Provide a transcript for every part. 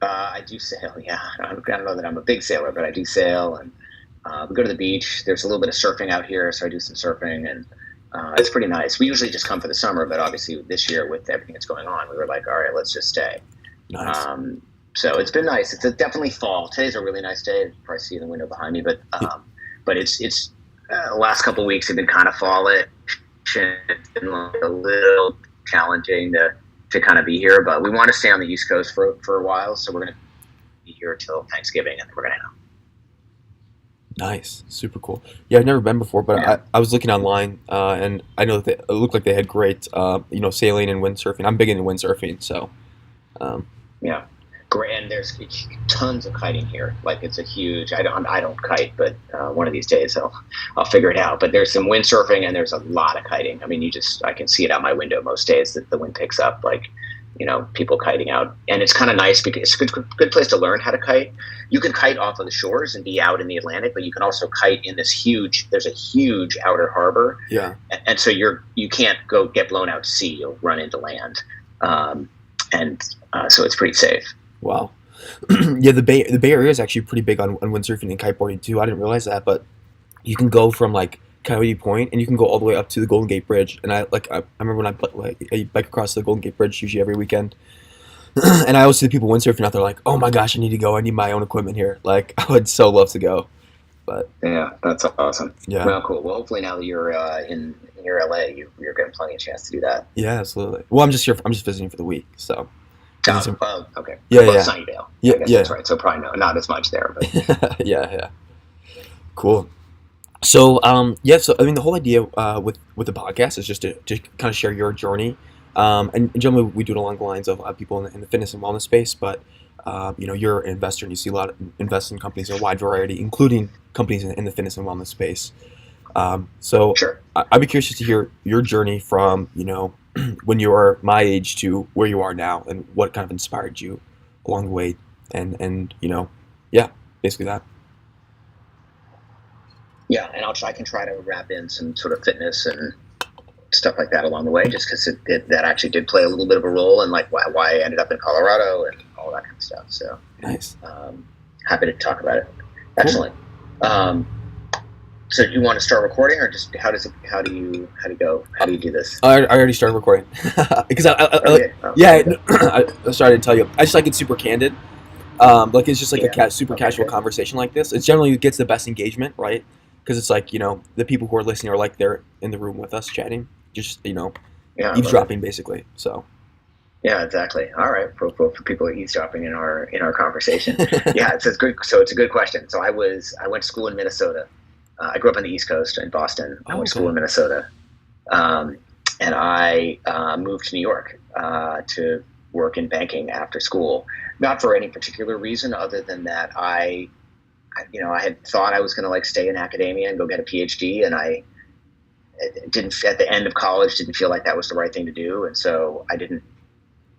I do sail. Yeah, I don't know that I'm a big sailor, but I do sail, and we go to the beach. There's a little bit of surfing out here, so I do some surfing, and it's pretty nice. We usually just come for the summer, but obviously this year with everything that's going on, we were like, all right, let's just stay. Nice. Um, so it's been nice. It's definitely fall. Today's a really nice day. You can probably see in the window behind me, but it's the last couple of weeks have been kind of fallish. It's been like a little challenging to kind of be here, but we want to stay on the East Coast for a while, so we're going to be here till Thanksgiving, and then we're going to. Nice, super cool. Yeah, I've never been before, but Yeah, I was looking online, and I know that it looked like they had great, sailing and windsurfing. I'm big into windsurfing, so um, yeah. Great, and there's tons of kiting here. Like it's a huge. I don't kite, but one of these days I'll figure it out. But there's some windsurfing and there's a lot of kiting. I mean, I can see it out my window most days that the wind picks up. Like people kiting out, and it's kind of nice because it's a good place to learn how to kite. You can kite off of the shores and be out in the Atlantic, but you can also kite in this huge. There's a huge outer harbor, yeah, and so you can't go get blown out to sea. You'll run into land, and so it's pretty safe. wow. Yeah, the Bay Area is actually pretty big on windsurfing and kiteboarding too. I didn't realize that, but you can go from like Coyote Point and you can go all the way up to the Golden Gate Bridge. And I remember when I bike across the Golden Gate Bridge usually every weekend. And I always see the people windsurfing out there like, oh my gosh, I need to go. I need my own equipment here. Like I would so love to go, but Yeah, that's awesome. yeah, Well, cool. Well, hopefully now that you're in near LA, you're getting plenty of chance to do that. yeah, absolutely. Well, I'm just here. I'm just visiting for the week, so visiting some. Okay. Yeah, Well, yeah, Sunnyvale. yeah, I guess yeah, that's right. So probably not as much there, but yeah, yeah. Cool. So, yeah, so I mean, the whole idea with the podcast is just to kind of share your journey, and generally we do it along the lines of people in the fitness and wellness space. But you're an investor and you see a lot of investing companies in a wide variety, including companies in the fitness and wellness space. So sure. I'd be curious to hear your journey from when you were my age to where you are now, and what kind of inspired you along the way, and yeah, basically that. Yeah, and I can try to wrap in some sort of fitness and stuff like that along the way, just because that actually did play a little bit of a role in like why I ended up in Colorado and all that kind of stuff. So Nice, happy to talk about it. cool. Excellent. Um, so do you want to start recording, or just how do you go? How do you do this? I already started recording because Okay. Oh, yeah, there you go. I started to tell you. I just like it super candid. Like it's just like a Yeah. super Okay. casual Good. conversation like this. It generally gets the best engagement, right? Because it's like the people who are listening are like they're in the room with us chatting, just Yeah. I love it. eavesdropping basically. So Yeah, exactly. All right, for people eavesdropping in our conversation. Yeah, it's good. So it's a good question. So I went to school in Minnesota. I grew up on the East Coast in Boston. I oh, went to school okay, in Minnesota, um, and I moved to New York to work in banking after school. Not for any particular reason other than that I had thought I was going to like stay in academia and go get a PhD, and I didn't at the end of college didn't feel like that was the right thing to do, and so I didn't.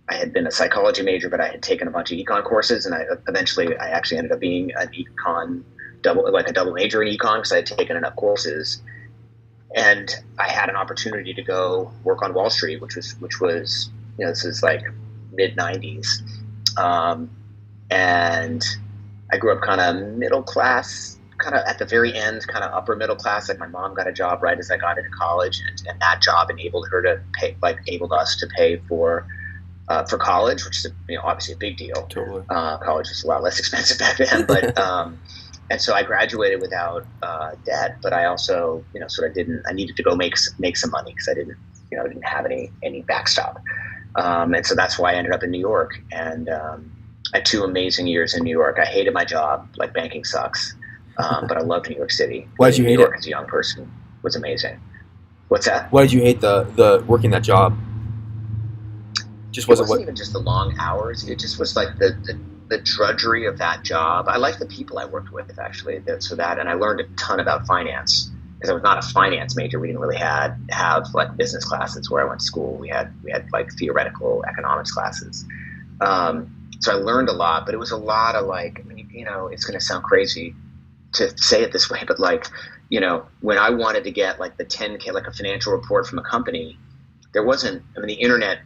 I had been a psychology major, but I had taken a bunch of econ courses, and I actually ended up being an econ a double major in econ because I had taken enough courses, and I had an opportunity to go work on Wall Street, which was this is like mid '90s, um, and I grew up kind of middle class, kind of at the very end, kind of upper middle class. Like my mom got a job right as I got into college, and that job enabled her to pay, like enabled us to pay for college, which is obviously a big deal. totally. College was a lot less expensive back then, but and so I graduated without debt. But I also, sort of didn't. I needed to go make some money because I didn't have any backstop, and so that's why I ended up in New York. And I had 2 amazing years in New York. I hated my job, like banking sucks, but I loved New York City. Why did Living you in hate New it? York as a young person was amazing. What's that? Why did you hate the working that job? Just It wasn't wasn't what. even just the long hours. It just was like the drudgery of that job. I liked the people I worked with, actually. And I learned a ton about finance because I was not a finance major. We didn't really have like business classes where I went to school. We had like theoretical economics classes. So I learned a lot, but it was a lot of like, I mean, it's going to sound crazy to say it this way, but like, when I wanted to get like the 10K, like a financial report from a company, there wasn't, I mean, the internet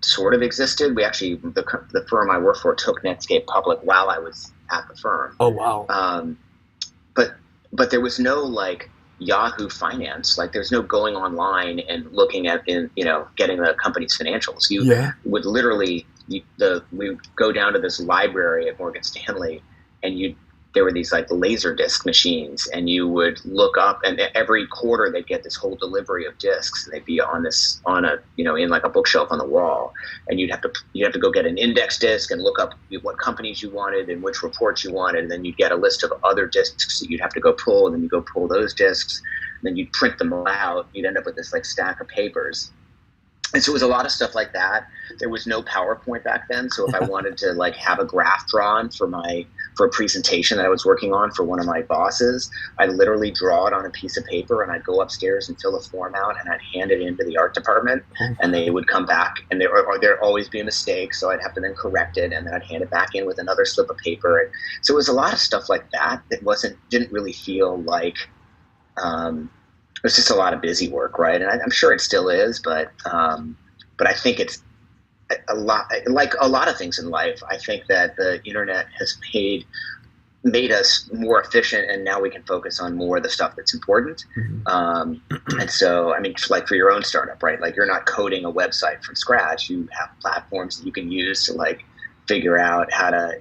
sort of existed. We actually, the firm I worked for took Netscape public while I was at the firm. Oh, wow. But there was no like Yahoo Finance. Like there's no going online and looking at getting the company's financials. You would literally we would go down to this library at Morgan Stanley, and there were these like laser disc machines, and you would look up, and every quarter they'd get this whole delivery of discs, and they'd be in like a bookshelf on the wall, and you'd have to go get an index disc and look up what companies you wanted and which reports you wanted, and then you'd get a list of other discs that you'd have to go pull, and then you go pull those discs, and then you'd print them out. You'd end up with this like stack of papers. And so it was a lot of stuff like that. There was no PowerPoint back then. So if I wanted to like have a graph drawn for a presentation that I was working on for one of my bosses, I'd literally draw it on a piece of paper, and I'd go upstairs and fill a form out, and I'd hand it into the art department, and they would come back, and there'd always be a mistake. So I'd have to then correct it, and then I'd hand it back in with another slip of paper. And so it was a lot of stuff like that didn't really feel like, it was just a lot of busy work, right? And I'm sure it still is, but I think it's a lot, like a lot of things in life. I think that the internet has made us more efficient, and now we can focus on more of the stuff that's important. Mm-hmm. And so, I mean, like for your own startup, right? Like you're not coding a website from scratch. You have platforms that you can use to like figure out how to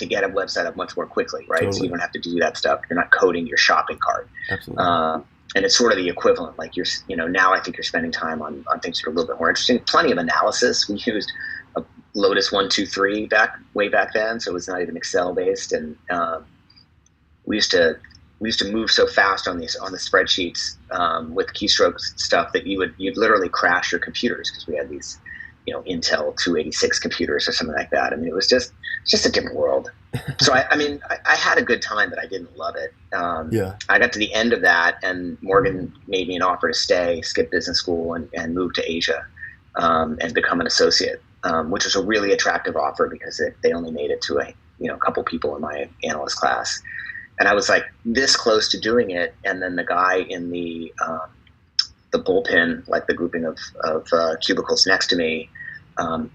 get a website up much more quickly, right? Totally. So you don't have to do that stuff. You're not coding your shopping cart. Absolutely. And it's sort of the equivalent. Like now I think you're spending time on things that are a little bit more interesting. Plenty of analysis. We used a Lotus 1-2-3 way back then, so it was not even Excel based. And we used to move so fast on the spreadsheets with keystroke stuff that you'd literally crash your computers, because we had these Intel 286 computers or something like that. I mean, it was just a different world. So I had a good time, but I didn't love it. I got to the end of that, and Morgan made me an offer to skip business school and move to Asia and become an associate, which was a really attractive offer because they only made it to a couple people in my analyst class. And I was like this close to doing it. And then the guy in the bullpen, like the grouping of cubicles next to me, one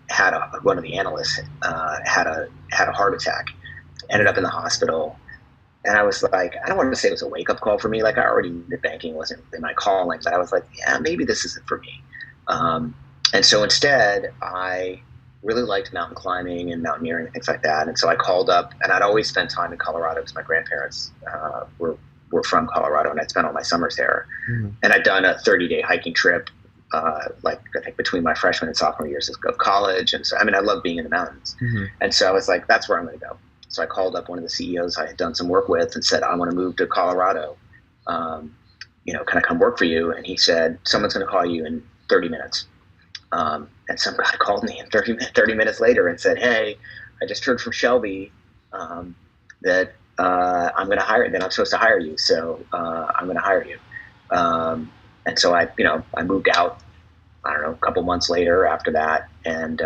of the analysts had a heart attack, ended up in the hospital. And I was like, I don't want to say it was a wake up call for me. Like I already knew banking wasn't in my calling, but I was like, yeah, maybe this isn't for me. And so instead I really liked mountain climbing and mountaineering and things like that. And so I called up, and I'd always spent time in Colorado because my grandparents were from Colorado, and I'd spent all my summers there. Mm-hmm. And I'd done a 30-day hiking trip, like I think between my freshman and sophomore years of college. And so, I mean, I love being in the mountains. Mm-hmm. And so I was like, that's where I'm going to go. So I called up one of the CEOs I had done some work with and said, I want to move to Colorado. Can I come work for you? And he said, someone's going to call you in 30 minutes. And some guy called me 30 minutes later and said, hey, I just heard from Shelby that I'm going to hire, that I'm supposed to hire you. So I'm going to hire you. And so I moved out, I don't know, a couple months later after that, and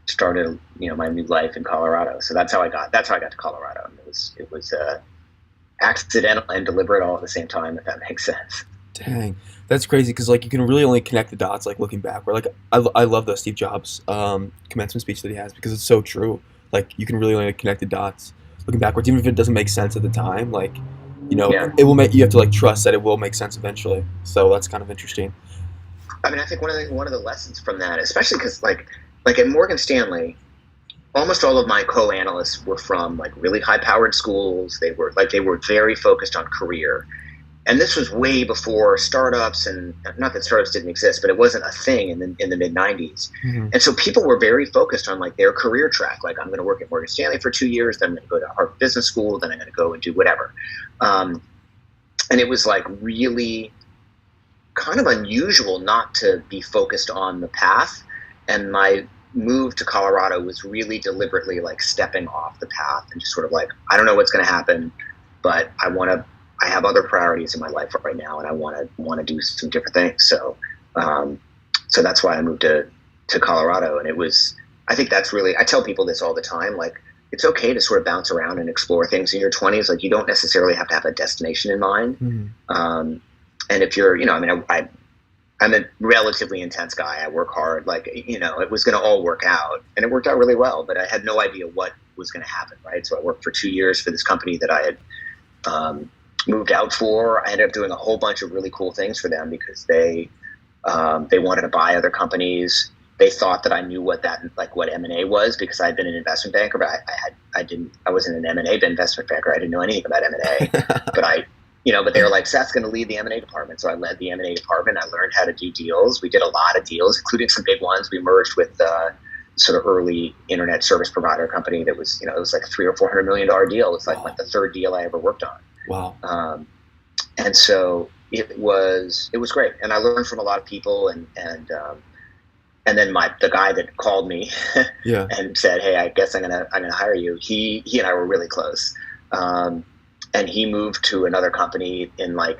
started, my new life in Colorado. So that's how I got to Colorado. And it was accidental and deliberate all at the same time, if that makes sense. Dang, that's crazy, because like you can really only connect the dots like looking back. Where like I love the Steve Jobs commencement speech that he has, because it's so true. Like you can really only connect the dots looking backwards, even if it doesn't make sense at the time. Like it will make, you have to like trust that it will make sense eventually. So that's kind of interesting. I mean, I think one of the lessons from that, especially because like at Morgan Stanley, almost all of my co-analysts were from like really high-powered schools. They were very focused on career. And this was way before startups, and not that startups didn't exist, but it wasn't a thing in the mid 90s. Mm-hmm. And so people were very focused on like their career track. Like, I'm going to work at Morgan Stanley for 2 years, then I'm going to go to Harvard Business School, then I'm going to go and do whatever. And it was like really kind of unusual not to be focused on the path. And my move to Colorado was really deliberately like stepping off the path and just sort of like, I don't know what's going to happen, but I have other priorities in my life right now, and I want to do some different things. So that's why I moved to Colorado. And I think that's really, I tell people this all the time, like, it's okay to sort of bounce around and explore things in your 20s. Like, you don't necessarily have to have a destination in mind. Mm-hmm. And if you're, I'm a relatively intense guy. I work hard. Like, it was going to all work out, and it worked out really well. But I had no idea what was going to happen, right? So I worked for 2 years for this company that I had moved out for. I ended up doing a whole bunch of really cool things for them because they wanted to buy other companies. They thought that I knew what M&A was because I'd been an investment banker, but I wasn't an M&A investment banker. I didn't know anything about M&A, but they were like, Seth's going to lead the M&A department. So I led the M&A department. I learned how to do deals. We did a lot of deals, including some big ones. We merged with sort of early internet service provider company that was, it was like a $300 or $400 million deal. It's like the third deal I ever worked on. Wow. And so it was great. And I learned from a lot of people and then the guy that called me and said, "Hey, I guess I'm gonna hire you." He and I were really close, and he moved to another company in I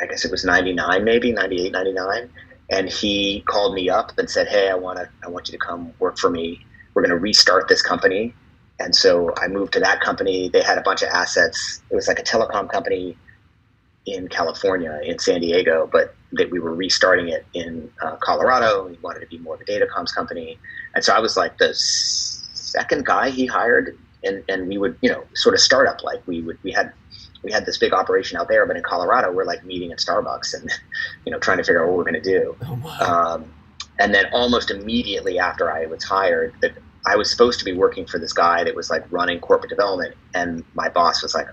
guess it was 99, maybe 98, 99. And he called me up and said, "Hey, I want you to come work for me. We're gonna restart this company." And so I moved to that company. They had a bunch of assets. It was like a telecom company in California, in San Diego, but that we were restarting it in Colorado. We wanted to be more of a datacomms company. And so I was like the second guy he hired, and we would, sort of startup, like we had this big operation out there, but in Colorado we're like meeting at Starbucks and, trying to figure out what we're going to do. Oh, wow. And then almost immediately after I was hired, that I was supposed to be working for this guy that was like running corporate development. And my boss was like,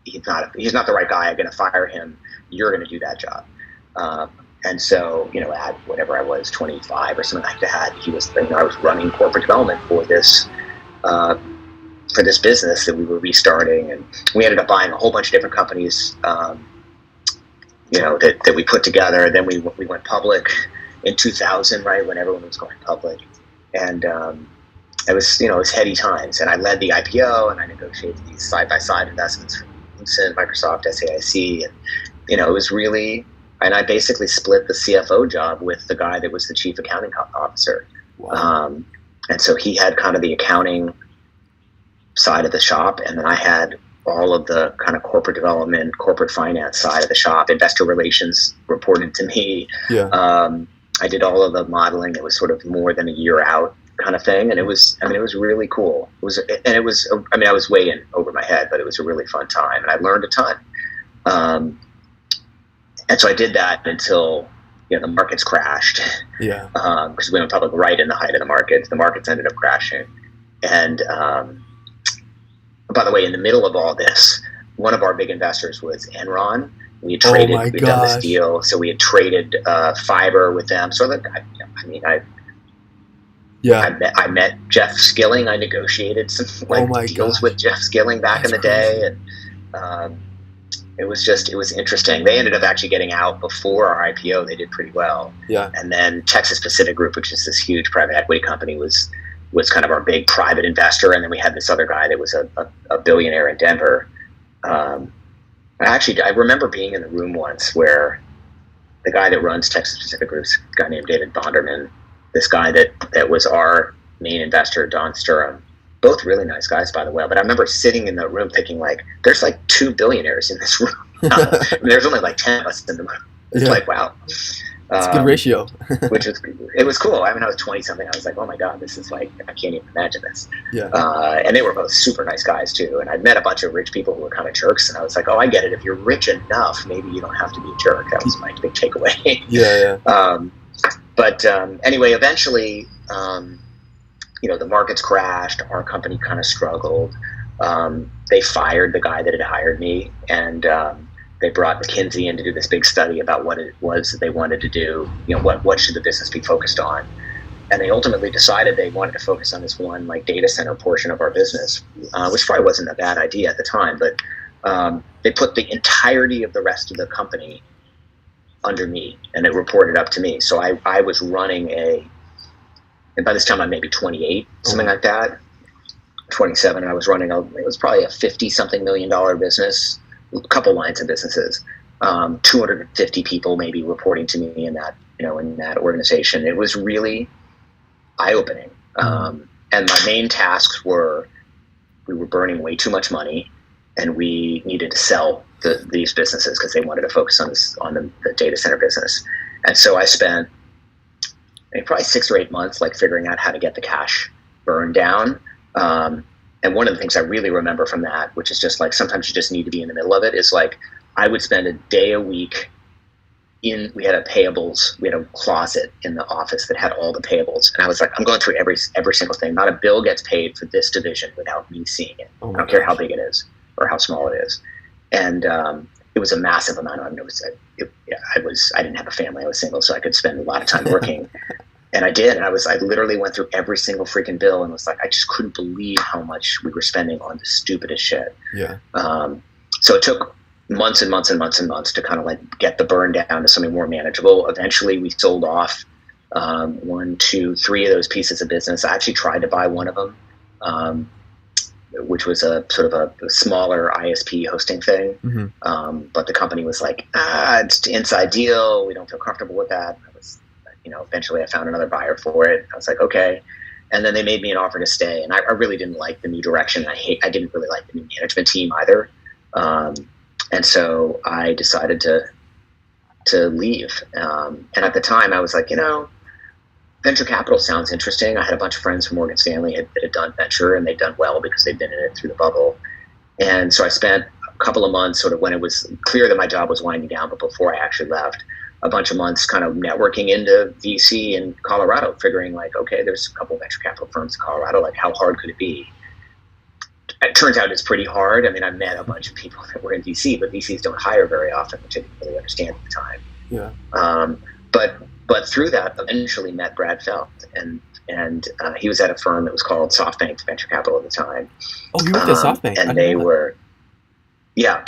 he's not the right guy. I'm going to fire him. You're going to do that job. And so, at whatever I was, 25 or something like that, I was running corporate development for this business that we were restarting. And we ended up buying a whole bunch of different companies, that we put together. Then we went public in 2000, right, when everyone was going public. And it was heady times. And I led the IPO, and I negotiated these side-by-side investments from Microsoft, SAIC, and it was really, and I basically split the CFO job with the guy that was the chief accounting officer. Wow. And so he had kind of the accounting side of the shop, and then I had all of the kind of corporate development, corporate finance side of the shop. Investor relations reported to me. Yeah. I did all of the modeling. It was sort of more than a year out kind of thing, and it was really cool. I was way in over my head, but it was a really fun time, and I learned a ton. And so I did that until the markets crashed. Yeah. Because we went public right in the height of the markets. The markets ended up crashing, and by the way, in the middle of all this, one of our big investors was Enron. We had traded. Oh, we'd done this deal, so we had traded fiber with them. So I met Jeff Skilling. I negotiated some deals with Jeff Skilling back in the day, and it was interesting. They ended up actually getting out before our IPO. They did pretty well. Yeah. And then Texas Pacific Group, which is this huge private equity company, was kind of our big private investor, and then we had this other guy that was a billionaire in Denver. I remember being in the room once where the guy that runs Texas Pacific Group's a guy named David Bonderman. This guy that was our main investor, Don Sturham, both really nice guys, by the way. But I remember sitting in the room thinking, there's 2 billionaires in this room. There's only 10 of us in the room. It's wow. It's a good ratio. It was cool. I was 20 something. I was like, oh my God, this is I can't even imagine this. Yeah. And they were both super nice guys too. And I'd met a bunch of rich people who were kind of jerks. And I was like, oh, I get it. If you're rich enough, maybe you don't have to be a jerk. That was my big takeaway. Yeah. But anyway, eventually, the markets crashed. Our company kind of struggled. They fired the guy that had hired me, and they brought McKinsey in to do this big study about what it was that they wanted to do. What should the business be focused on? And they ultimately decided they wanted to focus on this one data center portion of our business, which probably wasn't a bad idea at the time. But they put the entirety of the rest of the company under me, and it reported up to me. So I was running and by this time I'm maybe 28, something like that, 27, and I was running it was probably a $50-something million business, a couple lines of businesses, 250 people maybe reporting to me in that, in that organization. It was really eye-opening. And my main tasks were, we were burning way too much money, and we needed to sell these businesses because they wanted to focus on the data center business. And so I spent probably 6 or 8 months like figuring out how to get the cash burn down. And one of the things I really remember from that, which is just like sometimes you just need to be in the middle of it, is like I would spend a day a week we had we had a closet in the office that had all the payables. And I was like, I'm going through every single thing. Not a bill gets paid for this division without me seeing it. I don't care how big it is or how small it is. And it was a massive amount of I didn't have a family. I was single, so I could spend a lot of time working. And I did. And I literally went through every single freaking bill and was like, I just couldn't believe how much we were spending on the stupidest shit. Yeah. So it took months and months and months and months to kind of like get the burn down to something more manageable. Eventually we sold off 1, 2, 3 of those pieces of business. I actually tried to buy one of them, which was a sort of a smaller ISP hosting thing. Mm-hmm. But the company was like, it's an inside deal. We don't feel comfortable with that. Eventually I found another buyer for it. I was like, okay. And then they made me an offer to stay. And I really didn't like the new direction. I didn't really like the new management team either. And so I decided to leave. And at the time I was like, venture capital sounds interesting. I had a bunch of friends from Morgan Stanley that had done venture, and they'd done well because they'd been in it through the bubble. And so I spent a couple of months sort of when it was clear that my job was winding down, but before I actually left, a bunch of months kind of networking into VC in Colorado, figuring like, okay, there's a couple of venture capital firms in Colorado. Like, how hard could it be? It turns out it's pretty hard. I mean, I met a bunch of people that were in VC, but VCs don't hire very often, which I didn't really understand at the time. Yeah. But through that, eventually met Brad Felt, and he was at a firm that was called SoftBank Venture Capital at the time. Oh, you worked at SoftBank, and they were, yeah,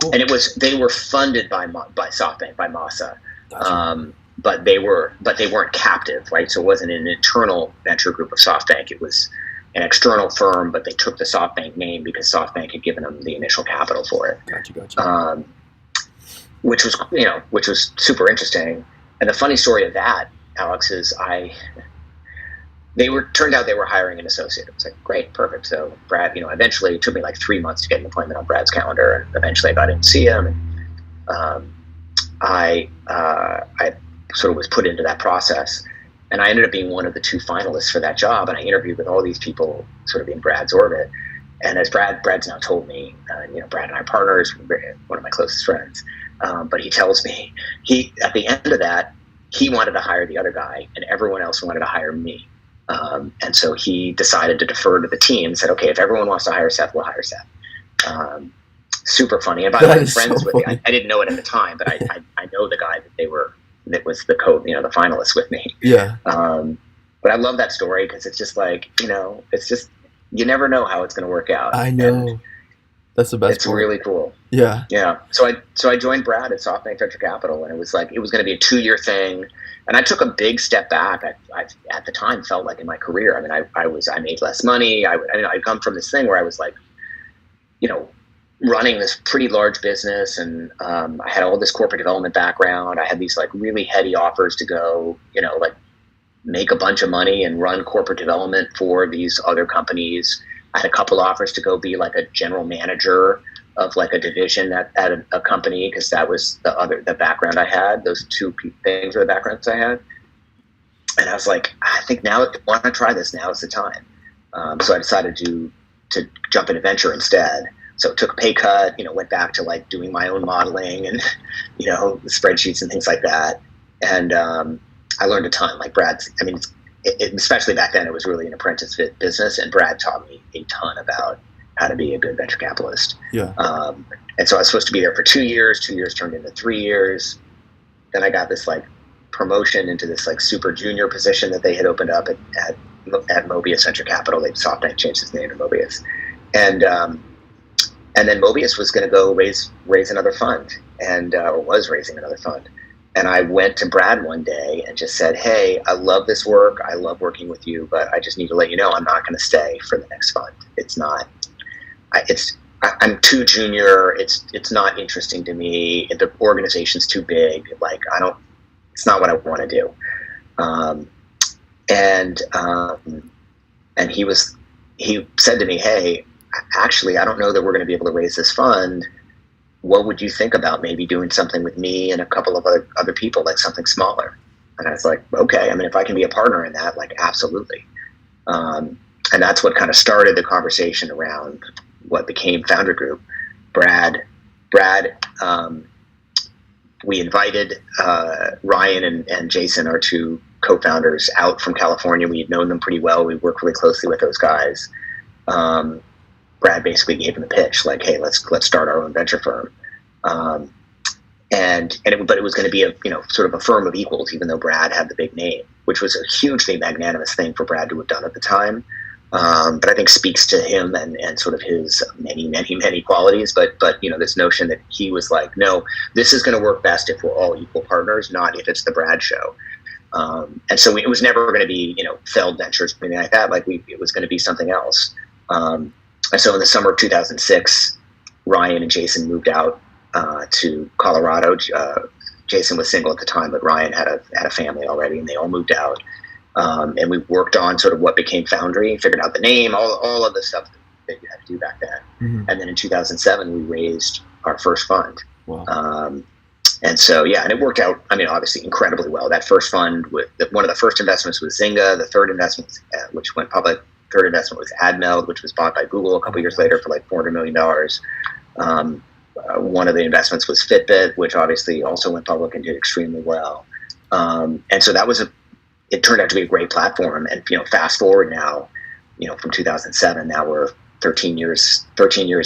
cool. And they were funded by SoftBank, by Masa. Gotcha. But they weren't captive, right? So it wasn't an internal venture group of SoftBank. It was an external firm, but they took the SoftBank name because SoftBank had given them the initial capital for it. Gotcha. Which was super interesting. And the funny story of that, Alex, is turned out they were hiring an associate. It was like, great, perfect. So Brad, eventually it took me like 3 months to get an appointment on Brad's calendar, and eventually I got in to see him. And I sort of was put into that process, and I ended up being one of the 2 finalists for that job. And I interviewed with all these people sort of in Brad's orbit. And as Brad's now told me, Brad and I are partners, one of my closest friends. But he tells me at the end of that, he wanted to hire the other guy and everyone else wanted to hire me. And so he decided to defer to the team and said, okay, if everyone wants to hire Seth, we'll hire Seth. Super funny. And by the way, I'm friends with me. I didn't know it at the time, but I know the guy that was the the finalist with me. Yeah. But I love that story because it's just like, it's just, you never know how it's going to work out. I know. And that's the best. It's really cool. Yeah. Yeah. So I joined Brad at SoftBank Venture Capital, and it was going to be a 2-year thing. And I took a big step back. I at the time felt like in my career, I mean, I made less money. I'd come from this thing where I was like, running this pretty large business, and I had all this corporate development background. I had these like really heady offers to go, like make a bunch of money and run corporate development for these other companies. I had a couple offers to go be like a general manager of like a division at a company, because that was the background I had. Those 2 things were the backgrounds I had. And I was like, I think now, if I want to try this, now is the time. So I decided to jump into venture instead. So took a pay cut, went back to like doing my own modeling and, spreadsheets and things like that. And I learned a ton. Like especially back then, it was really an apprentice business, and Brad taught me a ton about how to be a good venture capitalist. Yeah. And so I was supposed to be there for 2 years. 2 years turned into 3 years. Then I got this like promotion into this like super junior position that they had opened up at Mobius Venture Capital. SoftBank changed its name to Mobius, and then Mobius was going to go raise another fund, or was raising another fund. And I went to Brad one day and just said, hey, I love this work. I love working with you, but I just need to let you know I'm not going to stay for the next fund. I'm too junior. It's not interesting to me. The organization's too big. Like, it's not what I want to do. And he said to me, hey, actually, I don't know that we're going to be able to raise this fund, what would you think about maybe doing something with me and a couple of other people, like something smaller? And I was like, okay, I mean, if I can be a partner in that, like, absolutely. And that's what kind of started the conversation around what became Foundry Group. Brad, we invited Ryan and Jason, our two co-founders, out from California. We had known them pretty well. We worked really closely with those guys. Brad basically gave him the pitch, like, "Hey, let's start our own venture firm." But it was going to be a sort of a firm of equals, even though Brad had the big name, which was a hugely magnanimous thing for Brad to have done at the time. But I think speaks to him and sort of his many qualities. But this notion that he was like, no, this is going to work best if we're all equal partners, not if it's the Brad show. And so it was never going to be Feld Ventures or anything like that. Like it was going to be something else. And so in the summer of 2006, Ryan and Jason moved out to Colorado. Jason was single at the time, but Ryan had a family already, and they all moved out. And we worked on sort of what became Foundry, figured out the name, all of the stuff that you had to do back then. Mm-hmm. And then in 2007, we raised our first fund. Wow. And so, and it worked out, I mean, obviously incredibly well. That first fund, one of the first investments was Zynga. The third investment, which went public, third investment was AdMeld, which was bought by Google a couple years later for like $400 million. One of the investments was Fitbit, which obviously also went public and did extremely well. And so it turned out to be a great platform. And, fast forward now, from 2007, now we're 13 years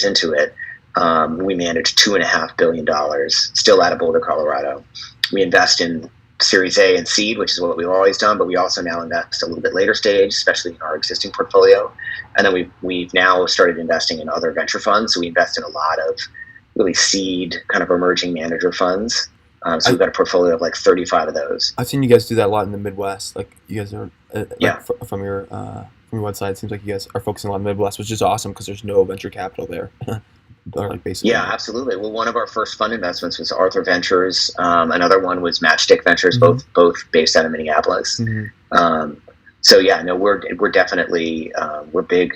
into it. We manage $2.5 billion, still out of Boulder, Colorado. We invest in Series A and seed, which is what we've always done, but we also now invest a little bit later stage, especially in our existing portfolio. And then we've now started investing in other venture funds. So we invest in a lot of really seed kind of emerging manager funds. So we've got a portfolio of like 35 of those. I've seen you guys do that a lot in the Midwest. Like you guys are, from your website, it seems like you guys are focusing a lot on the Midwest, which is awesome because there's no venture capital there. Basically. Yeah, absolutely. Well, one of our first fund investments was Arthur Ventures. Another one was Matchstick Ventures, mm-hmm. both based out of Minneapolis. Mm-hmm. We're definitely we're big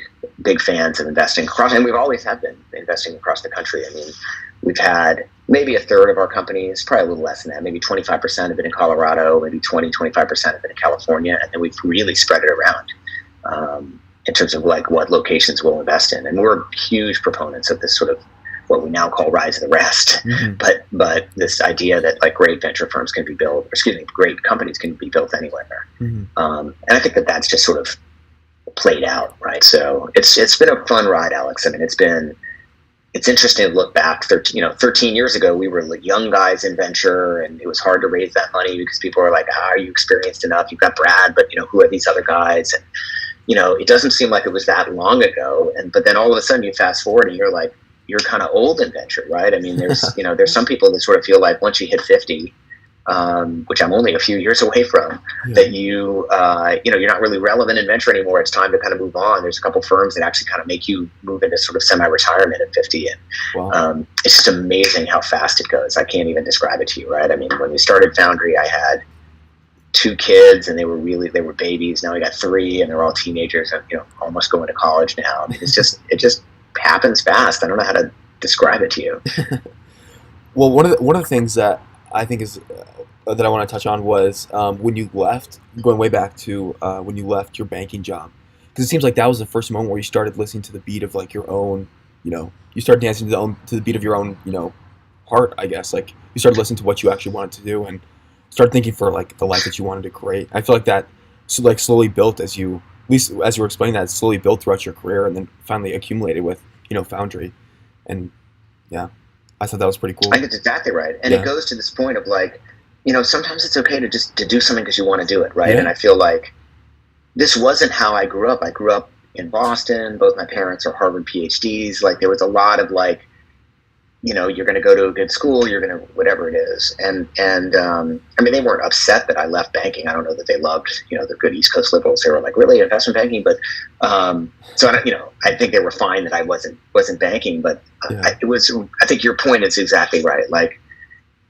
fans of investing across, and we've always have been investing across the country. I mean, we've had maybe a third of our companies, probably a little less than that, maybe 25% of it in Colorado, maybe 25% of it in California, and then we've really spread it around. In terms of like what locations we'll invest in. And we're huge proponents of this sort of what we now call rise of the rest. Mm-hmm. But this idea that like great venture firms can be built, great companies can be built anywhere. Mm-hmm. And I think that that's just sort of played out, right? So it's been a fun ride, Alex. I mean, it's interesting to look back 13 years ago, we were like young guys in venture, and it was hard to raise that money because people were like, are you experienced enough? You've got Brad, but who are these other guys? And it doesn't seem like it was that long ago. But then all of a sudden you fast forward and you're kind of old in venture, right? I mean, there's some people that sort of feel like once you hit 50, which I'm only a few years away from, that you're not really relevant in venture anymore. It's time to kind of move on. There's a couple firms that actually kind of make you move into sort of semi-retirement at 50. And wow. It's just amazing how fast it goes. I can't even describe it to you, right? I mean, when we started Foundry, I had 2 kids and they were babies. Now we got 3 and they're all teenagers and almost going to college now. I mean, it just happens fast. I don't know how to describe it to you. Well, one of the things that I think is that I want to touch on was when you left, going way back to when you left your banking job, because it seems like that was the first moment where you started listening to the beat of like your own, you started dancing to the beat of your own, heart, I guess. Like you started listening to what you actually wanted to do and start thinking for like the life that you wanted to create. I feel like that slowly built as you were explaining that, it slowly built throughout your career and then finally accumulated with, Foundry. And yeah, I thought that was pretty cool. I think it's exactly right. And it goes to this point of like, sometimes it's okay to do something because you want to do it. Right. Yeah. And I feel like this wasn't how I grew up. I grew up in Boston. Both my parents are Harvard PhDs. Like there was a lot of like, you're going to go to a good school, you're going to whatever it is. And I mean, they weren't upset that I left banking. I don't know that they loved, the good East Coast liberals. They were like, really, investment banking? But so I think they were fine that I wasn't banking. But I think your point is exactly right. Like,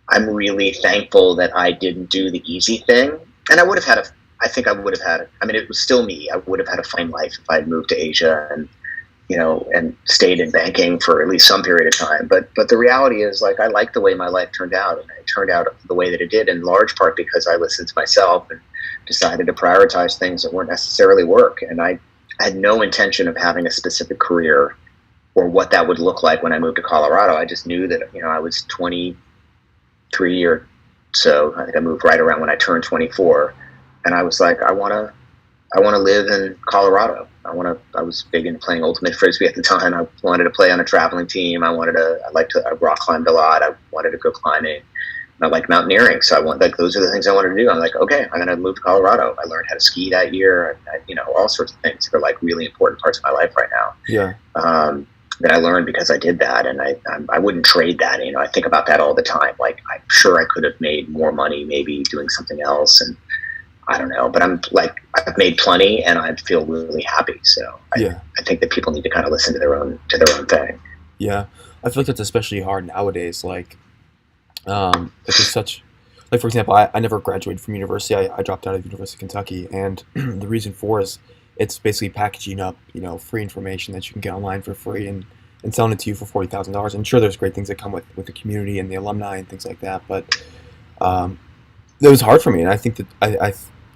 I'm really thankful that I didn't do the easy thing. And I would have had I mean, it was still me. I would have had a fine life if I had moved to Asia and and stayed in banking for at least some period of time. But the reality is, like, I like the way my life turned out, and it turned out the way that it did in large part because I listened to myself and decided to prioritize things that weren't necessarily work. And I had no intention of having a specific career or what that would look like when I moved to Colorado. I just knew that, I was 23 or so. I think I moved right around when I turned 24, and I was like, I want to live in Colorado. I was big into playing ultimate frisbee at the time. I wanted to play on a traveling team. I rock climbed a lot. I wanted to go climbing. I like mountaineering. So those are the things I wanted to do. I'm like, okay, I'm going to move to Colorado. I learned how to ski that year. All sorts of things that are like really important parts of my life right now. Yeah. That I learned because I did that. And I wouldn't trade that. I think about that all the time. Like, I'm sure I could have made more money, maybe doing something else. And I don't know, but I've made plenty and I feel really happy. So I think that people need to kind of listen to their own thing. Yeah. I feel like that's especially hard nowadays. Like, it's such, like, for example, I never graduated from university. I dropped out of the University of Kentucky, and the reason for is it's basically packaging up, free information that you can get online for free and selling it to you for $40,000. And sure, there's great things that come with the community and the alumni and things like that, but it was hard for me, and I think that I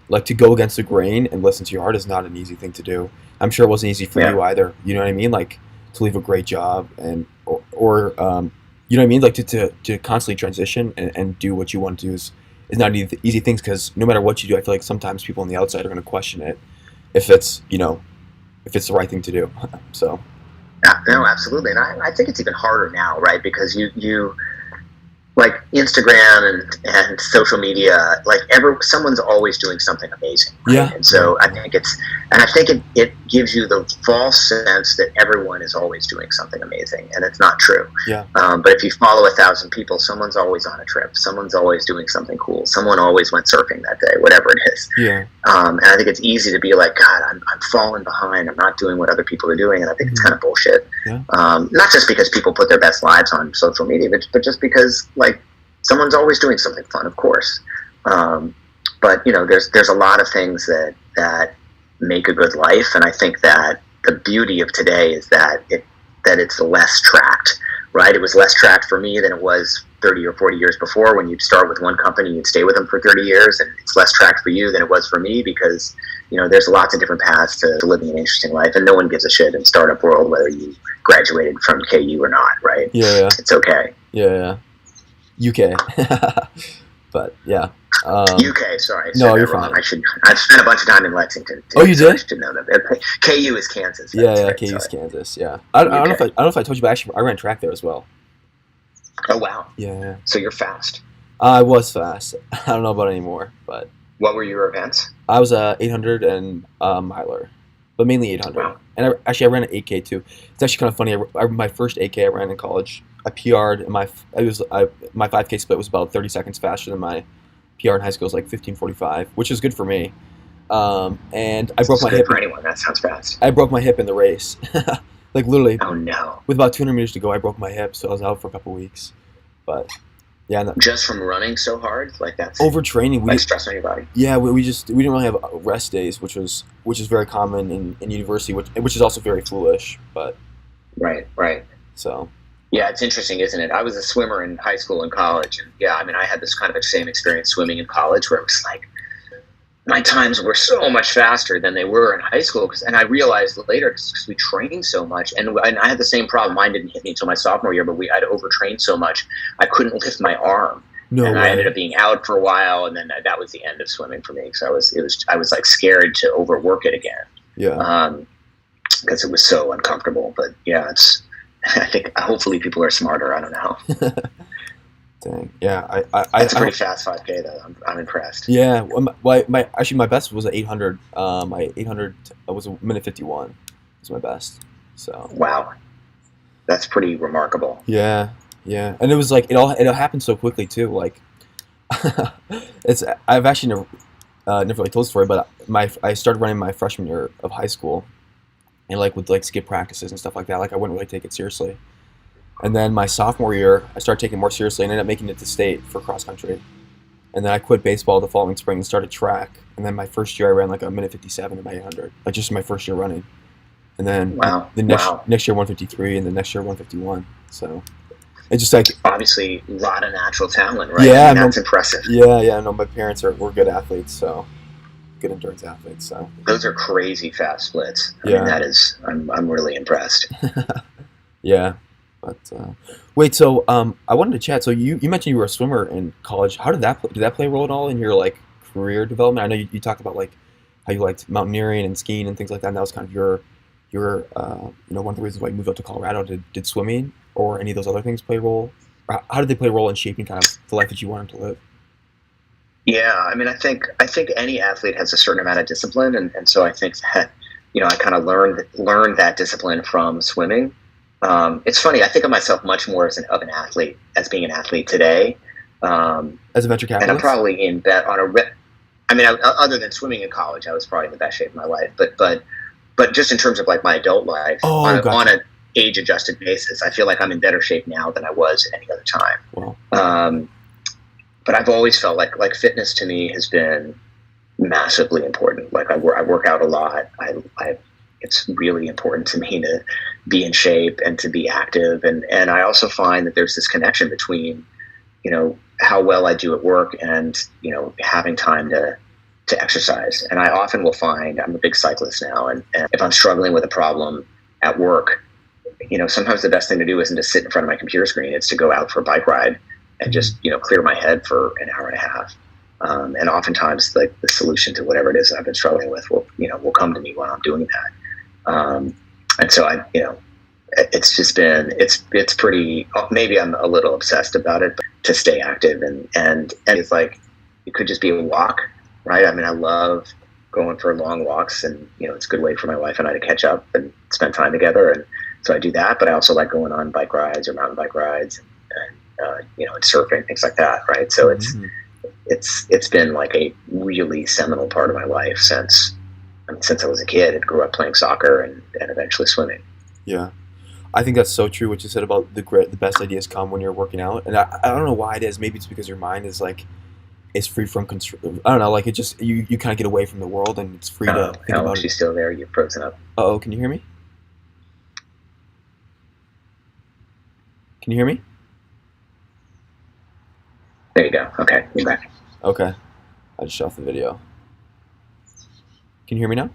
like to go against the grain and listen to your heart is not an easy thing to do. I'm sure it wasn't easy for you either. You know what I mean? Like, to leave a great job or you know what I mean? Like, to constantly transition and do what you want to do is not easy things, because no matter what you do, I feel like sometimes people on the outside are going to question it if it's the right thing to do. So. Yeah, no, absolutely. And I think it's even harder now, right? Because you like Instagram and social media, like someone's always doing something amazing. Right? Yeah. And so I think it gives you the false sense that everyone is always doing something amazing, and it's not true. Yeah. But if you follow 1,000 people, someone's always on a trip. Someone's always doing something cool. Someone always went surfing that day, whatever it is. Yeah. And I think it's easy to be like, God, I'm falling behind. I'm not doing what other people are doing. And I think it's kind of bullshit. Yeah. Not just because people put their best lives on social media, but just because, like, someone's always doing something fun, of course. But there's a lot of things that make a good life, and I think that the beauty of today is that it's less tracked, right? It was less tracked for me than it was 30 or 40 years before. When you'd start with one company, you'd stay with them for 30 years, and it's less tracked for you than it was for me because there's lots of different paths to living an interesting life, and no one gives a shit in startup world whether you graduated from KU or not, right? Yeah. It's okay. Yeah. UK. But yeah. UK, sorry. No, you're fine. I've spent a bunch of time in Lexington. Oh, you did? I should know that. KU is Kansas. Yeah, KU is Kansas. Yeah. I don't know if I told you, but actually I ran track there as well. Oh wow. Yeah. So you're fast. I was fast. I don't know about anymore, but. What were your events? I was 800 and miler, but mainly 800. Wow. And I ran an 8K too. It's actually kind of funny. My first 8K I ran in college. I PR'd, and my 5K split was about 30 seconds faster than my PR in high school. It was like 15:45, which is good for me. And I broke my hip. For anyone, that sounds fast. I broke my hip in the race. Like, literally. Oh no! With about 200 meters to go, I broke my hip, so I was out for a couple weeks. But yeah, no. Just from running so hard, like that's overtraining. Like stress on your body. Yeah, we didn't really have rest days, which is very common in university, which is also very foolish. But right. So. Yeah, it's interesting, isn't it? I was a swimmer in high school and college, and yeah, I mean, I had this kind of the same experience swimming in college, where it was like my times were so much faster than they were in high school, and I realized later because we trained so much, and I had the same problem. Mine didn't hit me until my sophomore year, but I'd overtrained so much I couldn't lift my arm, and I ended up being out for a while, and then that was the end of swimming for me. So I was like scared to overwork it again, because it was so uncomfortable. But yeah, I think hopefully people are smarter. I don't know. Dang. Yeah, That's a pretty fast 5K though. I'm impressed. Yeah, my best was at 800. My 800 was a minute 51. Was my best. So. Wow, that's pretty remarkable. Yeah, and it was like it all happened so quickly too. Like, I've actually never really told the story, but I started running my freshman year of high school. And would skip practices and stuff like that. Like, I wouldn't really take it seriously. And then my sophomore year, I started taking it more seriously and ended up making it to state for cross country. And then I quit baseball the following spring and started track. And then my first year, I ran like a minute 57 in my 800. Like, just my first year running. and then Wow. the Wow. next year 153, and the next year 151. So it's just like, Obviously, a lot of natural talent, right? I yeah, mean, no, that's impressive. yeah. No, my parents were good athletes, so good endurance athletes. So Those are crazy fast splits. I mean, yeah, that is, I'm really impressed. yeah. But wait, so I wanted to chat. So you mentioned you were a swimmer in college. How did that play a role at all in your like career development? I know you talked about like how you liked mountaineering and skiing and things like that. And that was kind of your one of the reasons why you moved out to Colorado. Did swimming or any of those other things play a role? Or how did they play a role in shaping kind of the life that you wanted to live? Yeah, I mean, I think any athlete has a certain amount of discipline, and so I think that I kind of learned that discipline from swimming. It's funny. I think of myself much more of an athlete as being an athlete today, As a venture and I'm capitalist? probably in bet on a. I mean, other than swimming in college, I was probably in the best shape of my life. But just in terms of like my adult life, Oh, on gotcha. an age adjusted basis, I feel like I'm in better shape now than I was at any other time. Well, Um, but I've always felt like fitness to me has been massively important. Like I work out a lot. I it's really important to me to be in shape and to be active. And I also find that there's this connection between, how well I do at work and, having time to exercise. And I often will find I'm a big cyclist now. And if I'm struggling with a problem at work, sometimes the best thing to do isn't to sit in front of my computer screen. It's to go out for a bike ride and mhm, just, clear my head for an hour and a half. And oftentimes, like the solution to whatever it is that I've been struggling with will come to me while I'm doing that. And so it's just been it's pretty. Maybe I'm a little obsessed about it, but to stay active and it's like it could just be a walk, right? I mean, I love going for long walks, and it's a good way for my wife and I to catch up and spend time together. And so I do that, but I also like going on bike rides or mountain bike rides, and surfing, things like that, right? So mhm. it's been like a really seminal part of my life since I was a kid and grew up playing soccer and eventually swimming. Yeah. I think that's so true what you said about the best ideas come when you're working out, and I don't know why it is. Maybe it's because your mind is like is free from I don't know, like it just you kind of get away from the world and it's free to think Ellen, about it. she's still there. You're frozen up. Oh, can you hear me? Can you hear me? There you go. Okay, you're back. Okay, I just shut off the video. Can you hear me now?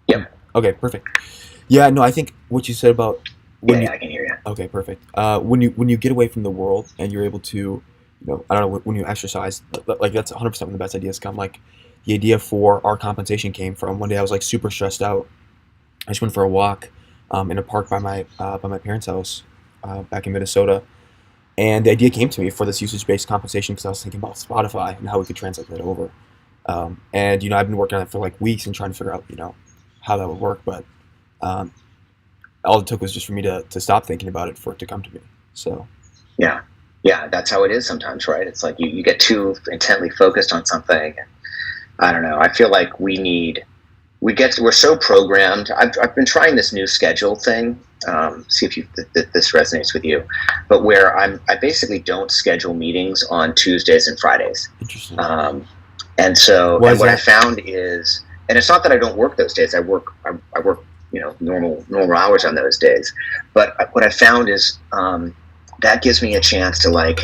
Yep. Okay, perfect. Yeah, no, I think what you said about Yeah, when you yeah, I can hear you. okay, perfect. When you get away from the world and you're able to, I don't know, when you exercise, like that's 100% when the best ideas come. Like the idea for our compensation came from one day I was like super stressed out. I just went for a walk in a park by my parents' house back in Minnesota, and the idea came to me for this usage-based compensation because I was thinking about Spotify and how we could translate that over. And I've been working on it for like weeks and trying to figure out how that would work, but um, all it took was just for me to stop thinking about it for it to come to me. So Yeah, yeah, that's how it is sometimes, right? It's like you get too intently focused on something. And I don't know. I feel like we're so programmed. I've been trying this new schedule thing. See if this resonates with you, but where I basically don't schedule meetings on Tuesdays and Fridays. interesting. Um, and Why is what I that? found is, and it's not that I don't work those days. I work normal hours on those days. But what I found is that gives me a chance to like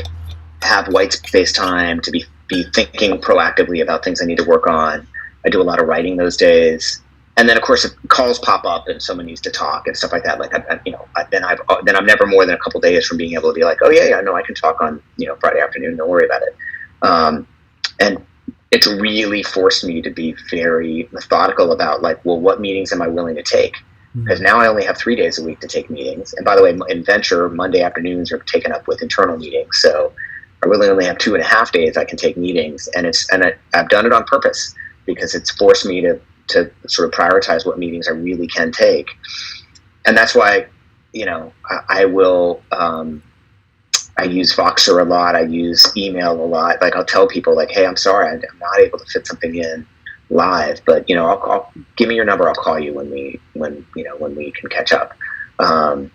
have white space time to be thinking proactively about things I need to work on. I do a lot of writing those days. And then, of course, if calls pop up and someone needs to talk and stuff like that, like then I'm never more than a couple days from being able to be like, oh yeah, no, I can talk on Friday afternoon. Don't worry about it. And it's really forced me to be very methodical about like, well, what meetings am I willing to take? Hmm. Because now I only have 3 days a week to take meetings. And by the way, in venture, Monday afternoons are taken up with internal meetings. So I really only have 2.5 days I can take meetings, and I've done it on purpose because it's forced me to sort of prioritize what meetings I really can take. And that's why, I will. I use Voxer a lot. I use email a lot. Like I'll tell people like, hey, I'm sorry, I'm not able to fit something in live, but I'll give me your number. I'll call you when we can catch up. Um,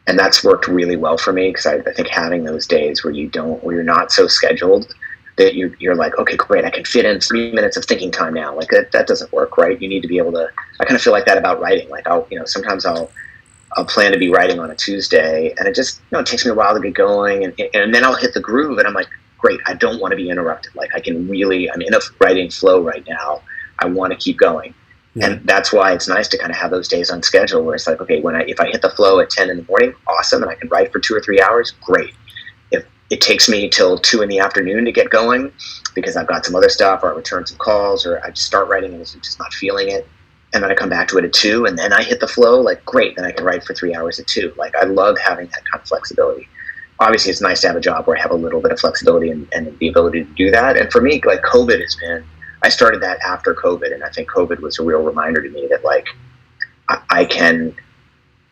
and that's worked really well for me because I think having those days where you're not so scheduled that you're like, okay, great, I can fit in 3 minutes of thinking time now. Like that doesn't work, right? You need to be able to. I kind of feel like that about writing. Like sometimes I'll plan to be writing on a Tuesday, and it just it takes me a while to get going, and then I'll hit the groove, and I'm like, great, I don't want to be interrupted. Like I'm in a writing flow right now. I want to keep going. Yeah. And that's why it's nice to kind of have those days on schedule where it's like, okay, if I hit the flow at 10 in the morning, awesome, and I can write for 2 or 3 hours, great. If it takes me till 2 in the afternoon to get going because I've got some other stuff, or I return some calls, or I just start writing and I'm just not feeling it, and then I come back to it at 2, and then I hit the flow, like great, then I can write for 3 hours at 2. Like I love having that kind of flexibility. Obviously, it's nice to have a job where I have a little bit of flexibility and the ability to do that. And for me, like COVID has been, I started that after COVID, and I think COVID was a real reminder to me that like I can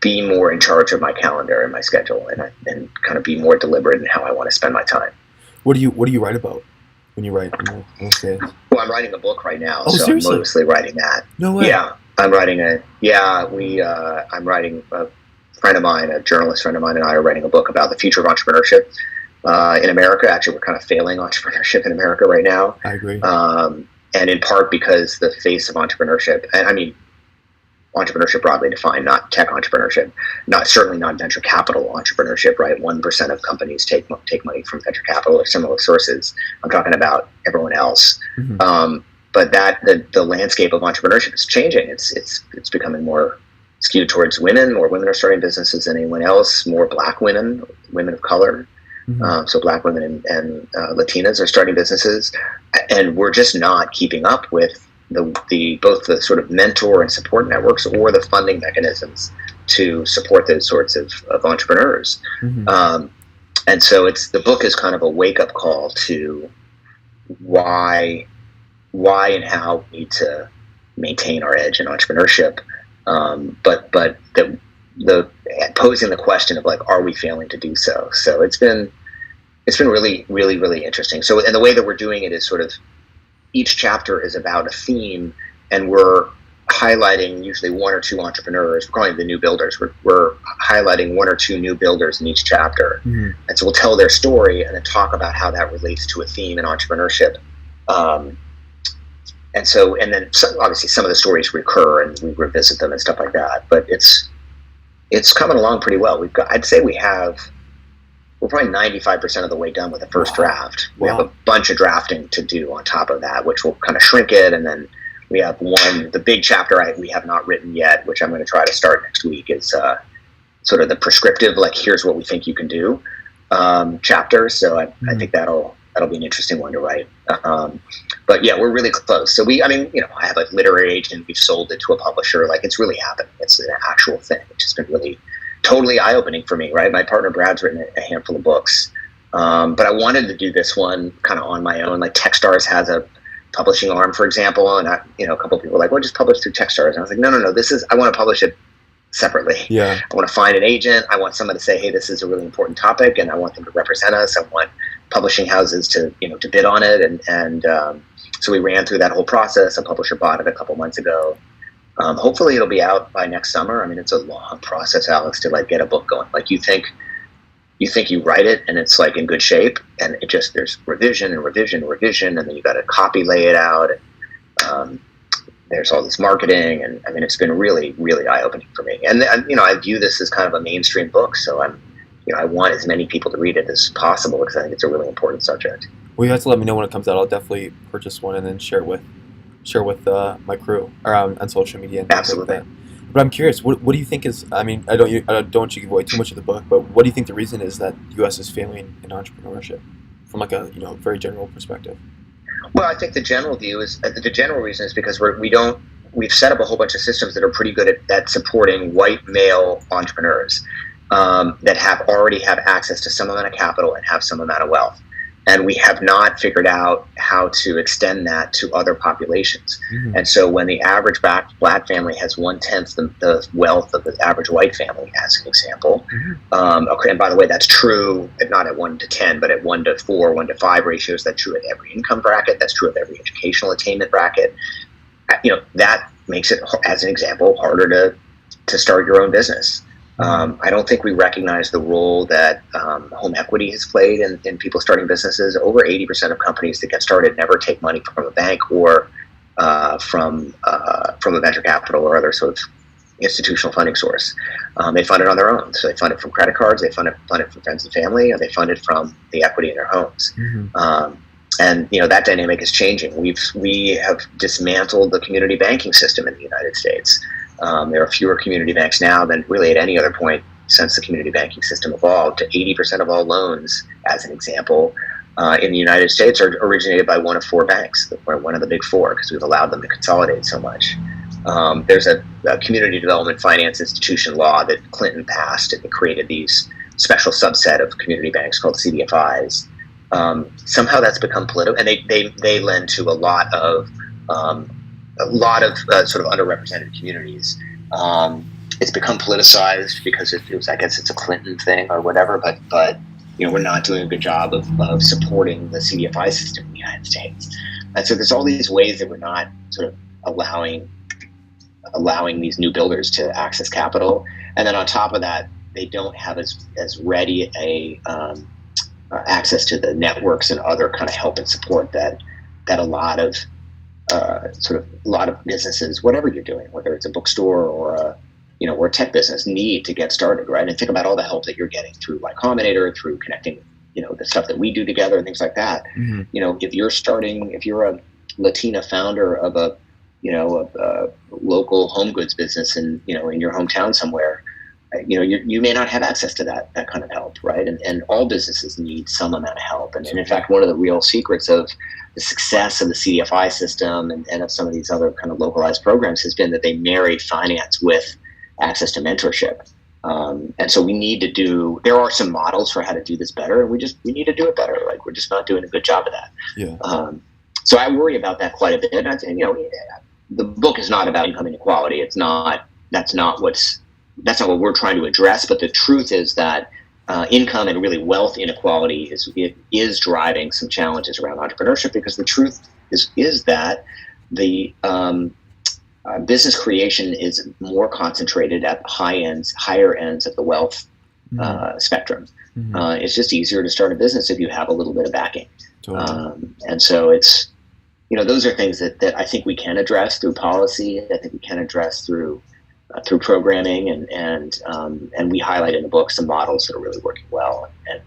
be more in charge of my calendar and my schedule, and kind of be more deliberate in how I want to spend my time. What do you write about when you write? Well, I'm writing a book right now, so seriously? I'm mostly writing that. No way. Yeah, I'm writing I'm writing a friend of mine, a journalist friend of mine, and I are writing a book about the future of entrepreneurship in America. Actually, we're kind of failing entrepreneurship in America right now. I agree. And in part because the face of entrepreneurship, and I mean entrepreneurship broadly defined, not tech entrepreneurship, certainly not venture capital entrepreneurship, right? 1% of companies take money from venture capital or similar sources. I'm talking about everyone else. Mm-hmm. But the landscape of entrepreneurship is changing. It's becoming more skewed towards women. More women are starting businesses than anyone else. More Black women of color. Mm-hmm. So Black women and Latinas are starting businesses, and we're just not keeping up with both the sort of mentor and support networks or the funding mechanisms to support those sorts of entrepreneurs. Mm-hmm. And so the book is kind of a wake up call to why and how we need to maintain our edge in entrepreneurship. But the posing the question of like, are we failing to do so? So it's been really, really, really interesting. So, and the way that we're doing it is sort of each chapter is about a theme, and we're highlighting usually one or two entrepreneurs. We're calling them the new builders. We're highlighting one or two new builders in each chapter. Mm-hmm. And so we'll tell their story and then talk about how that relates to a theme in entrepreneurship. And then obviously some of the stories recur and we revisit them and stuff like that. But it's coming along pretty well. I'd say we're probably 95% of the way done with the first draft. We have a bunch of drafting to do on top of that, which will kind of shrink it. And then we have the big chapter we have not written yet, which I'm going to try to start next week, is sort of the prescriptive, like here's what we think you can do chapter. So I think that'll be an interesting one to write. But yeah, we're really close. So I have a literary agent. We've sold it to a publisher. Like it's really happening. It's an actual thing, which has been really totally eye-opening for me, right? My partner Brad's written a handful of books. But I wanted to do this one kind of on my own. Like Techstars has a publishing arm, for example. And a couple of people were like, well, just publish through Techstars. And I was like, no, I want to publish it separately. Yeah. I want to find an agent. I want someone to say, hey, this is a really important topic, and I want them to represent us. I want publishing houses to bid on it. And so we ran through that whole process. A publisher bought it a couple months ago. Hopefully it'll be out by next summer. I mean, it's a long process, Alex, to like get a book going. Like you think you write it and it's like in good shape, and there's revision and revision and revision, and then you got to copy lay it out. And, there's all this marketing, and I mean, it's been really, really eye-opening for me. And I view this as kind of a mainstream book, so I want as many people to read it as possible because I think it's a really important subject. Well, you have to let me know when it comes out. I'll definitely purchase one and then share it with my crew on social media and things Absolutely. Like that. But I'm curious, what do you think is? I mean, I don't want you to give away too much of the book, but what do you think the reason is that the U.S. is failing in entrepreneurship, from like a very general perspective? Well, I think the general view is the general reason is because we've set up a whole bunch of systems that are pretty good at supporting white male entrepreneurs that already have access to some amount of capital and have some amount of wealth. And we have not figured out how to extend that to other populations. Mm-hmm. And so when the average black family has 1/10 the wealth of the average white family, as an example, mm-hmm. Okay, and by the way, that's true, not at 1 to 10, but at 1 to 4, 1 to 5 ratios. That's true at every income bracket. That's true of every educational attainment bracket. That makes it, as an example, harder to start your own business. I don't think we recognize the role that home equity has played in people starting businesses. Over 80% of companies that get started never take money from a bank or from a venture capital or other sort of institutional funding source. They fund it on their own. So they fund it from credit cards, they fund it from friends and family, and they fund it from the equity in their homes. And that dynamic is changing. We have dismantled the community banking system in the United States. There are fewer community banks now than really at any other point since the community banking system evolved. 80% of all loans, as an example, in the United States are originated by one of four banks, or one of the big four, because we've allowed them to consolidate so much. There's a community development finance institution law that Clinton passed, and it created these special subset of community banks called CDFIs. Somehow that's become political, and they lend to a lot of sort of underrepresented communities. It's become politicized because I guess it's a Clinton thing or whatever, but we're not doing a good job of supporting the CDFI system in the United States. And so there's all these ways that we're not sort of allowing these new builders to access capital. And then on top of that, they don't have as ready access to the networks and other kind of help and support that a lot of businesses, whatever you're doing, whether it's a bookstore or a tech business, need to get started, right? And think about all the help that you're getting through Y Combinator, through connecting, the stuff that we do together and things like that. If you're a Latina founder of a local home goods business in your hometown somewhere, you may not have access to that kind of help, right? And all businesses need some amount of help. And in fact, one of the real secrets of the success of the CDFI system and of some of these other kind of localized programs has been that they marry finance with access to mentorship. And so there are some models for how to do this better, and we need to do it better. Like, we're just not doing a good job of that. Yeah. So I worry about that quite a bit. And the book is not about income inequality. That's not what we're trying to address. But the truth is that income and really wealth inequality is driving some challenges around entrepreneurship, because the truth is that the business creation is more concentrated at higher ends of the wealth spectrum. It's just easier to start a business if you have a little bit of backing. Totally. And so it's, those are things that I think we can address through policy. I think we can address through programming, and we highlight in the book some models that are really working well. And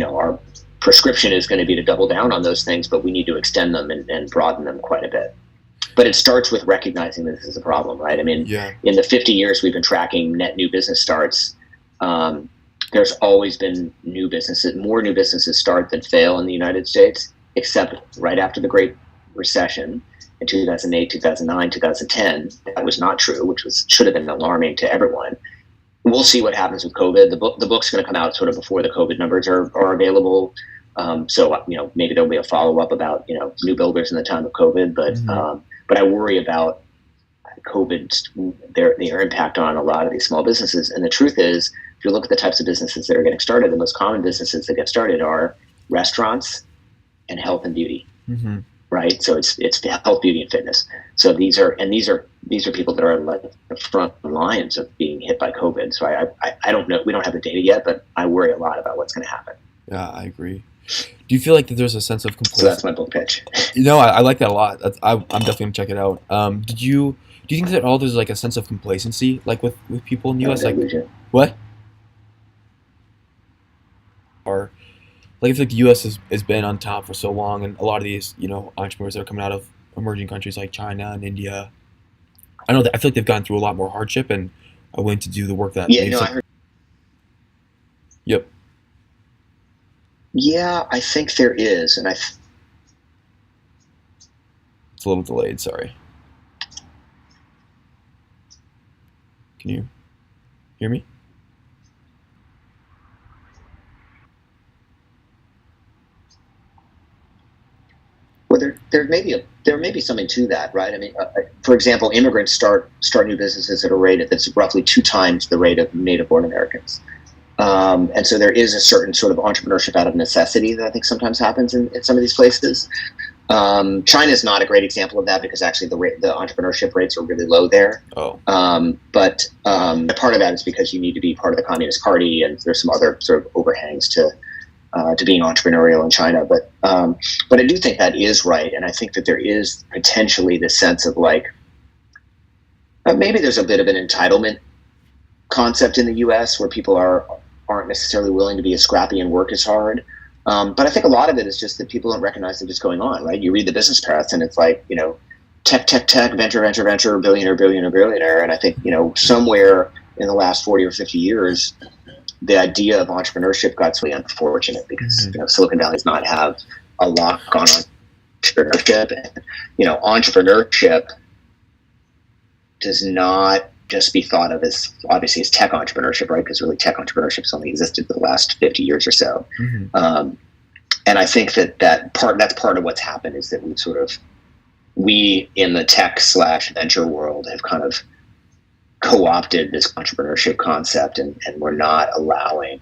our prescription is going to be to double down on those things, but we need to extend them and broaden them quite a bit. But it starts with recognizing that this is a problem, right? I mean, in the 50 years we've been tracking net new business starts, there's always been more new businesses start than fail in the United States, except right after the Great Recession in 2008, 2009, 2010. That was not true, which should have been alarming to everyone. We'll see what happens with COVID. The book's going to come out sort of before the COVID numbers are available. So maybe there'll be a follow-up about new builders in the time of COVID, but I worry about COVID's their impact on a lot of these small businesses. And the truth is, if you look at the types of businesses that are getting started, the most common businesses that get started are restaurants and health and beauty, right? So it's health, beauty, and fitness. So these are people that are like the front lines of being hit by COVID. So I don't know. We don't have the data yet, but I worry a lot about what's going to happen. Yeah, I agree. Do you feel like that there's a sense of complacency? So that's my book pitch. I like that a lot. I'm definitely gonna check it out. Do you think that there's like a sense of complacency, like with people in the U.S.? Like, what? Or like, I feel like the U.S. has been on top for so long, and a lot of these entrepreneurs that are coming out of emerging countries like China and India, I feel like they've gone through a lot more hardship and are willing to do the work that. I heard. Yep. Yeah, I think there is, and it's a little delayed. Sorry. Can you hear me? Well, there may be something to that, right? I mean, for example, immigrants start new businesses at a rate that's roughly 2 times the rate of native-born Americans. And so there is a certain sort of entrepreneurship out of necessity that I think sometimes happens in some of these places. China is not a great example of that because actually the entrepreneurship rates are really low there. But part of that is because you need to be part of the Communist Party, and there's some other sort of overhangs to being entrepreneurial in China. But I do think that is right, and I think that there is potentially this sense of like maybe there's a bit of an entitlement concept in the U.S. where people aren't necessarily willing to be as scrappy and work as hard. But I think a lot of it is just that people don't recognize that it's going on, right? You read the business press and it's like, tech, venture, billionaire. And I think, somewhere in the last 40 or 50 years, the idea of entrepreneurship got really unfortunate because, Silicon Valley does not have a lot gone on entrepreneurship. And, entrepreneurship does not just be thought of as obviously as tech entrepreneurship, right? Because really tech entrepreneurship has only existed for the last 50 years or so. And I think that's part of what's happened is that we in the tech / venture world have kind of co-opted this entrepreneurship concept and we're not allowing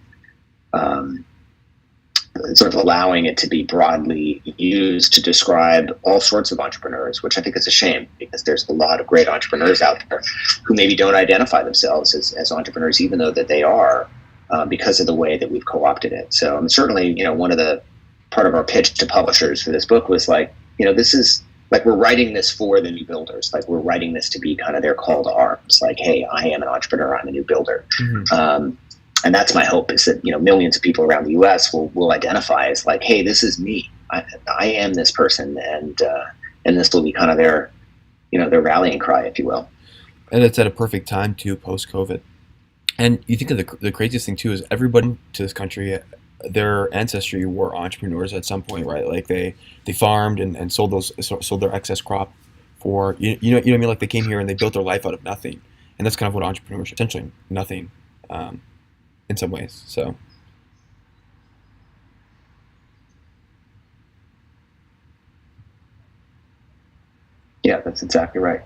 it to be broadly used to describe all sorts of entrepreneurs, which I think is a shame because there's a lot of great entrepreneurs out there who maybe don't identify themselves as entrepreneurs, even though that they are, because of the way that we've co-opted it. So certainly, part of our pitch to publishers for this book was like, this is like, we're writing this for the new builders. Like we're writing this to be kind of their call to arms. Like, hey, I am an entrepreneur. I'm a new builder. And that's my hope is that, millions of people around the U.S. will identify as like, hey, this is me. I am this person. And this will be kind of their rallying cry, if you will. And it's at a perfect time too, post-COVID. And you think of the craziest thing too is everybody to this country, their ancestry were entrepreneurs at some point, right? Like they farmed and sold their excess crop for, you know what I mean? Like they came here and they built their life out of nothing. And that's kind of what entrepreneurship, essentially nothing. In some ways, so. Yeah, that's exactly right.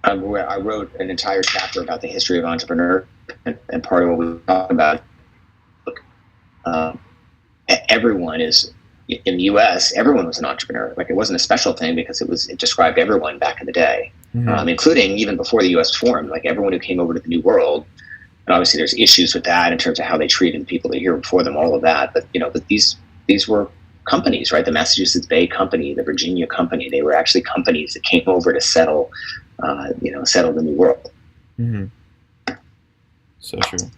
I wrote an entire chapter about the history of entrepreneur, and part of what we talk about, everyone is in the U.S. Everyone was an entrepreneur. Like it wasn't a special thing because it described everyone back in the day, including even before the U.S. formed. Like everyone who came over to the New World. And obviously there's issues with that in terms of how they treated the people that were here before them, all of that. But, but these were companies, right? The Massachusetts Bay Company, the Virginia Company, they were actually companies that came over to settle the New World. So true.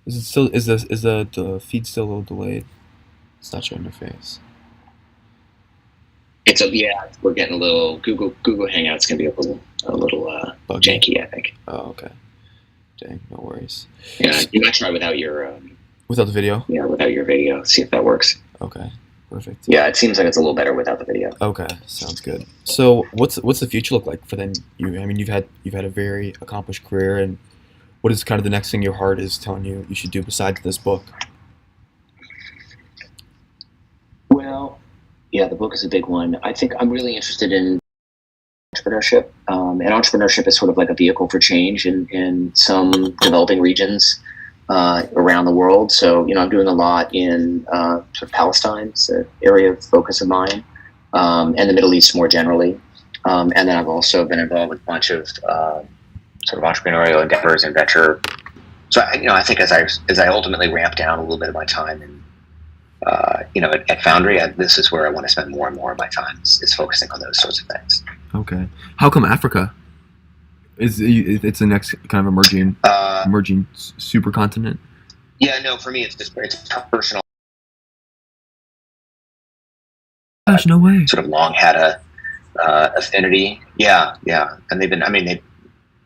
Is the feed still a little delayed? It's not showing your face. We're getting a little Google Hangouts can be a little janky, I think. Oh, okay. Dang, no worries. Yeah, you might try without your without the video. Yeah, without your video. See if that works. Okay, perfect. Yeah, it seems like it's a little better without the video. Okay, sounds good. So, what's the future look like for then? I mean, you've had a very accomplished career, and what is kind of the next thing your heart is telling you should do besides this book? Well. Yeah, the book is a big one. I think I'm really interested in entrepreneurship. And entrepreneurship is sort of like a vehicle for change in some developing regions around the world. So, I'm doing a lot in sort of Palestine. It's an area of focus of mine, and the Middle East more generally. And then I've also been involved with a bunch of sort of entrepreneurial endeavors and venture. So, I think as I ultimately ramp down a little bit of my time in at Foundry, this is where I want to spend more and more of my time is focusing on those sorts of things. Okay. How come Africa? It's the next kind of emerging supercontinent? Yeah, no, for me, it's personal. Gosh, no way. Sort of long had a affinity. Yeah. And they've been,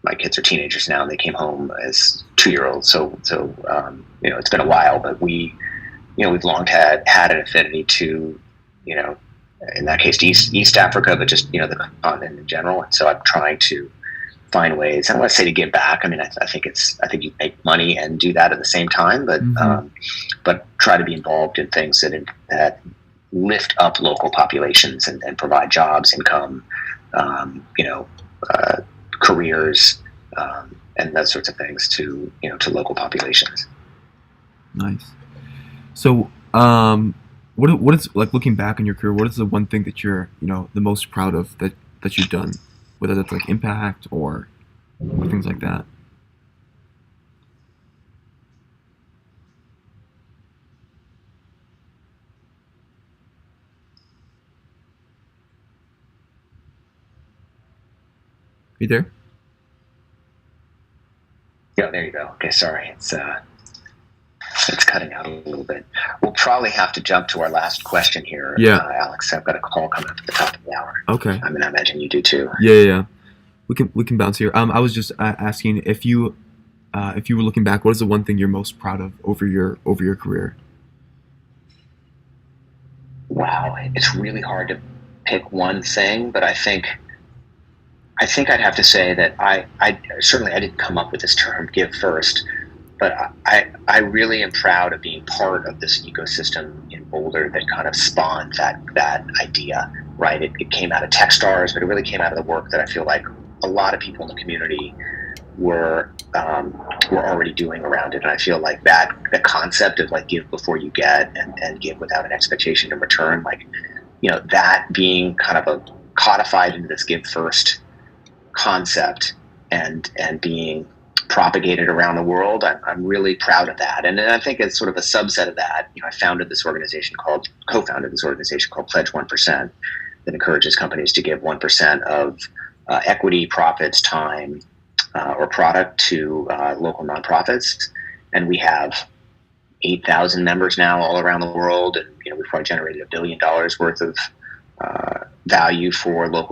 my kids are teenagers now and they came home as 2-year-olds. So it's been a while, but we've long had an affinity to, in that case, East Africa, but just, the continent in general. And so I'm trying to find ways, I don't want to say to give back. I think you make money and do that at the same time, but, but try to be involved in things that lift up local populations and provide jobs, income, careers, and those sorts of things to local populations. Nice. So Um, what is like looking back on your career? What is the one thing that you're the most proud of that you've done, whether that's like impact or things like that? You there? Yeah, there you go. Okay, sorry, it's cutting out a little bit. We'll probably have to jump to our last question here, Yeah. Alex. I've got a call coming up at the top of the hour. Okay. I mean, I imagine you do too. Yeah. We can bounce here. I was just asking if you were looking back, what is the one thing you're most proud of over your career? Wow, it's really hard to pick one thing, but I think I'd have to say that I certainly I didn't come up with this term "give first," but I really am proud of being part of this ecosystem in Boulder that kind of spawned that idea. Right, it came out of Techstars, but it really came out of the work that I feel like a lot of people in the community were were already doing around it, and I feel like that the concept of like give before you get and give without an expectation in return, like that being kind of a codified into this give first concept and being propagated around the world. I'm really proud of that. And I think as sort of a subset of that, I co-founded this organization called Pledge 1% that encourages companies to give 1% of equity, profits, time, or product to local nonprofits. And we have 8,000 members now all around the world. And we've probably generated $1 billion worth of value for local